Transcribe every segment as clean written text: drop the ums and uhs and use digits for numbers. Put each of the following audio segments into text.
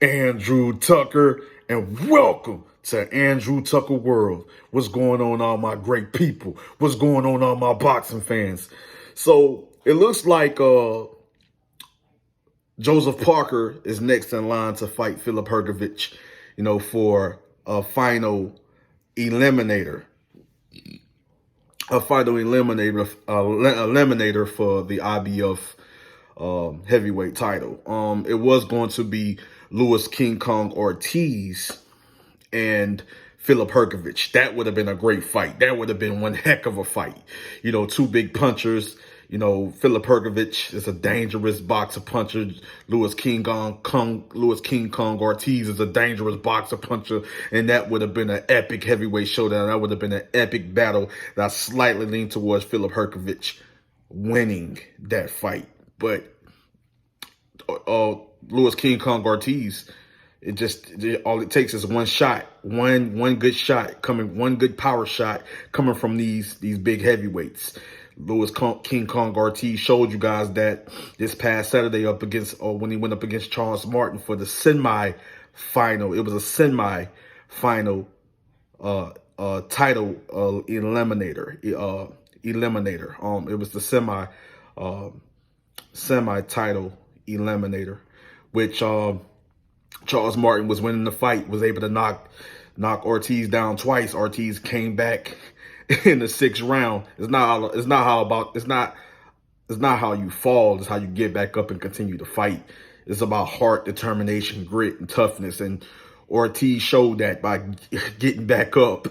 Andrew Tucker, and welcome to Andrew Tucker World. What's going on, all my great people? What's going on, all my boxing fans? So it looks like Joseph Parker is next in line to fight Filip Hrgovic, for a final eliminator. Eliminator for the IBF heavyweight title. It was going to be Luis King Kong Ortiz and Filip Hrgovic. That would have been a great fight. That would have been one heck of a fight. Two big punchers. Filip Hrgovic is a dangerous boxer puncher. Luis King Kong Ortiz is a dangerous boxer puncher, and that would have been an epic heavyweight showdown. That would have been an epic battle. That I slightly lean towards Filip Hrgovic winning that fight, but Luis King Kong Ortiz, all it takes is one shot, one good shot coming, one good power shot coming from these big heavyweights. King Kong Ortiz showed you guys that this past Saturday when he went up against Charles Martin for the semi-final. It was a semi-final title eliminator. It was the semi-title eliminator, which Charles Martin was winning the fight, was able to knock Ortiz down twice. Ortiz came back in the sixth round. It's not how you fall. It's how you get back up and continue to fight. It's about heart, determination, grit, and toughness. And Ortiz showed that by getting back up.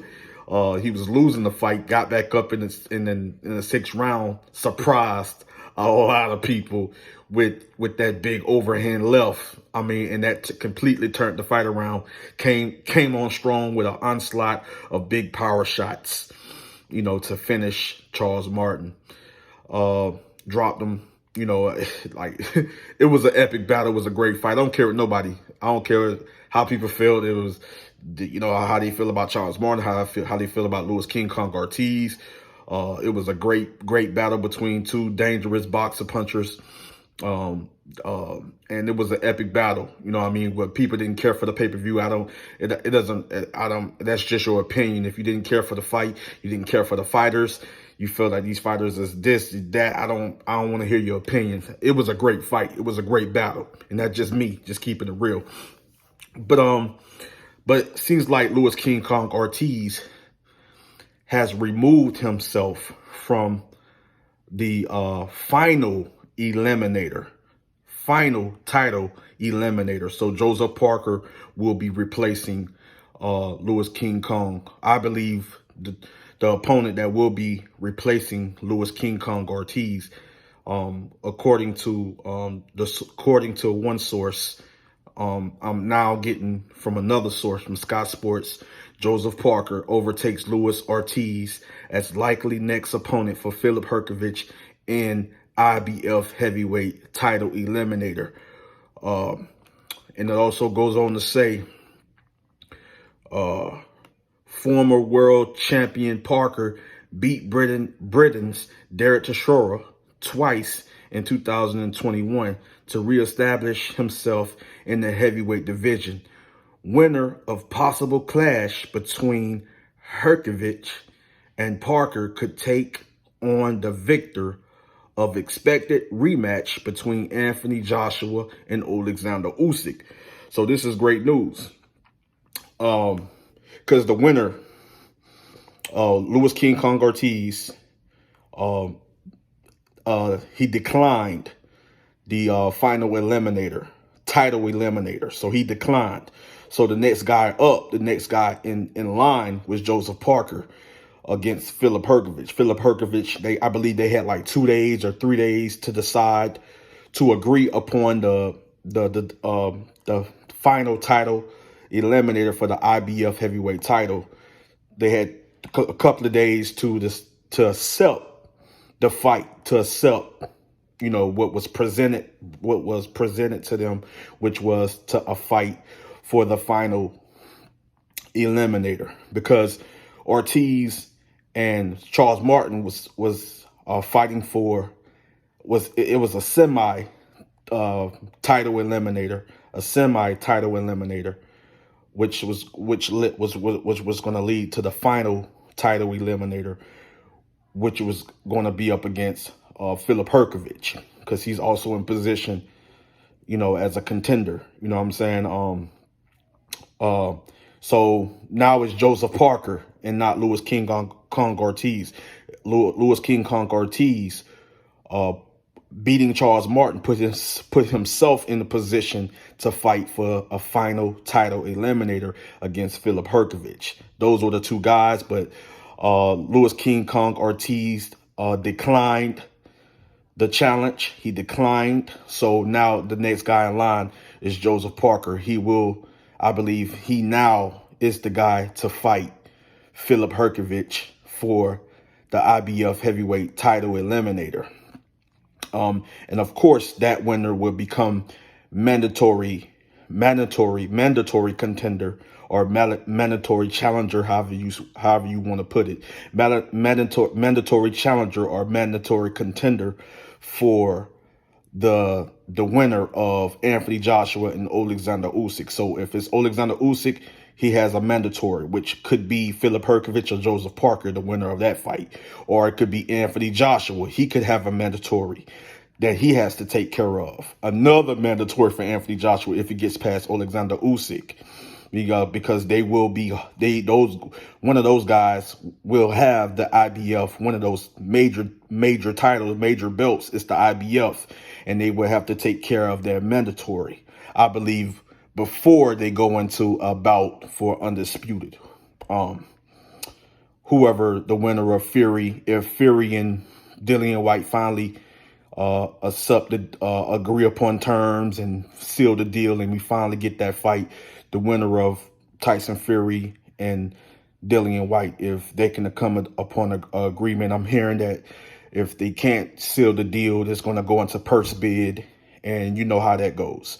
He was losing the fight, got back up in the sixth round, surprised a lot of people with that big overhand left. And that completely turned the fight around. Came on strong with an onslaught of big power shots, to finish Charles Martin. Dropped him, like it was an epic battle. It was a great fight. I don't care what nobody. I don't care how people feel. It was, how they feel about Charles Martin, how they feel about Luis King Kong Ortiz. It was a great battle between two dangerous boxer punchers. And it was an epic battle. What people didn't care for the pay-per-view, that's just your opinion. If you didn't care for the fight, you didn't care for the fighters, you feel like these fighters is this, that, I don't want to hear your opinions. It was a great fight. It was a great battle. And that's just me, just keeping it real. But it seems like Luis King Kong Ortiz has removed himself from the final title eliminator. So Joseph Parker will be replacing Luis King Kong. I believe the opponent that will be replacing Luis King Kong Ortiz, according to one source, I'm now getting from another source, from Sky Sports, Joseph Parker overtakes Luis Ortiz as likely next opponent for Filip Hrgovic in IBF heavyweight title eliminator. And it also goes on to say, former world champion Parker beat Britain's Derek Chisora twice in 2021 to reestablish himself in the heavyweight division. Winner of possible clash between Hrgovic and Parker could take on the victor of expected rematch between Anthony Joshua and Alexander Usyk. So this is great news. Because the winner, Luis King Kong Ortiz, he declined the final title eliminator. So he declined. So the next guy in line was Joseph Parker against Filip Hrgovic. Filip Hrgovic, I believe they had like 2 days or 3 days to decide to agree upon the final title eliminator for the IBF heavyweight title. They had a couple of days to accept the fight, to accept what was presented to them, which was a fight for the final eliminator, because Ortiz and Charles Martin was fighting for, it was a semi title eliminator. a semi-title eliminator, which was going to lead to the final title eliminator, which was going to be up against Filip Hrgovic, because he's also in position, as a contender. You know what I'm saying? So now it's Joseph Parker and not Luis King Kong Ortiz. Luis King Kong Ortiz beating Charles Martin put himself in the position to fight for a final title eliminator against Filip Hrgovic. Those were the two guys, but Luis King Kong Ortiz declined the challenge. He declined. So now the next guy in line is Joseph Parker. I believe he now is the guy to fight Filip Hrgovic for the IBF heavyweight title eliminator. And of course, that winner will become mandatory contender, or mandatory challenger, however you want to put it. Mandatory challenger or mandatory contender for the winner of Anthony Joshua and Alexander Usyk. So if it's Alexander Usyk, he has a mandatory, which could be Filip Hrgovic or Joseph Parker, the winner of that fight. Or it could be Anthony Joshua. He could have a mandatory that he has to take care of. Another mandatory for Anthony Joshua if he gets past Alexander Usyk. Because one of those guys will have the IBF, one of those major titles, major belts. It's the IBF, and they will have to take care of their mandatory, I believe, before they go into a bout for undisputed. Whoever the winner of Fury, if Fury and Dillian White finally agree upon terms and seal the deal, and we finally get that fight, the winner of Tyson Fury and Dillian White, if they can come upon an agreement. I'm hearing that if they can't seal the deal, it's going to go into purse bid, and you know how that goes.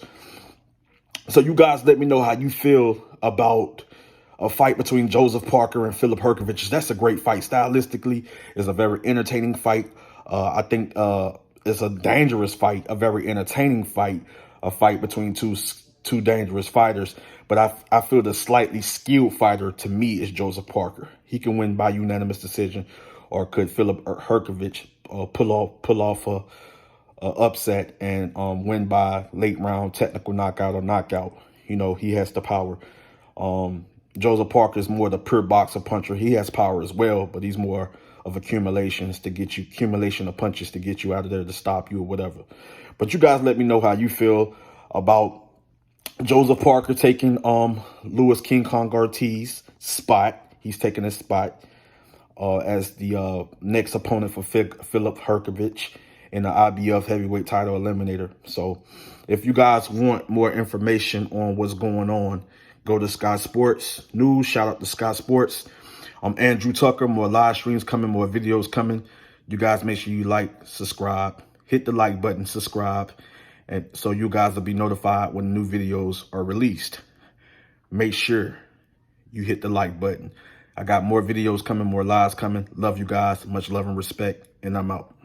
So you guys let me know how you feel about a fight between Joseph Parker and Filip Hrgovic. That's a great fight. Stylistically, it's a very entertaining fight. I think it's a dangerous fight, a very entertaining fight, a fight between two dangerous fighters. But I feel the slightly skilled fighter to me is Joseph Parker. He can win by unanimous decision, or could Filip Hrgovic pull off a upset and win by late round technical knockout or knockout. He has the power. Joseph Parker is more the pure boxer puncher. He has power as well, but he's more of accumulation of punches to get you out of there, to stop you or whatever. But you guys let me know how you feel about Joseph Parker taking Luis King Kong Ortiz's spot. He's taking his spot as the next opponent for Filip Hrgovic in the IBF heavyweight title eliminator. So if you guys want more information on what's going on, go to Sky Sports News. Shout out to Sky Sports. I'm Andrew Tucker. More live streams coming, more videos coming. You guys make sure you like, subscribe, hit the like button, subscribe, and so you guys will be notified when new videos are released. Make sure you hit the like button. I got more videos coming, more lives coming. Love you guys. Much love and respect, and I'm out.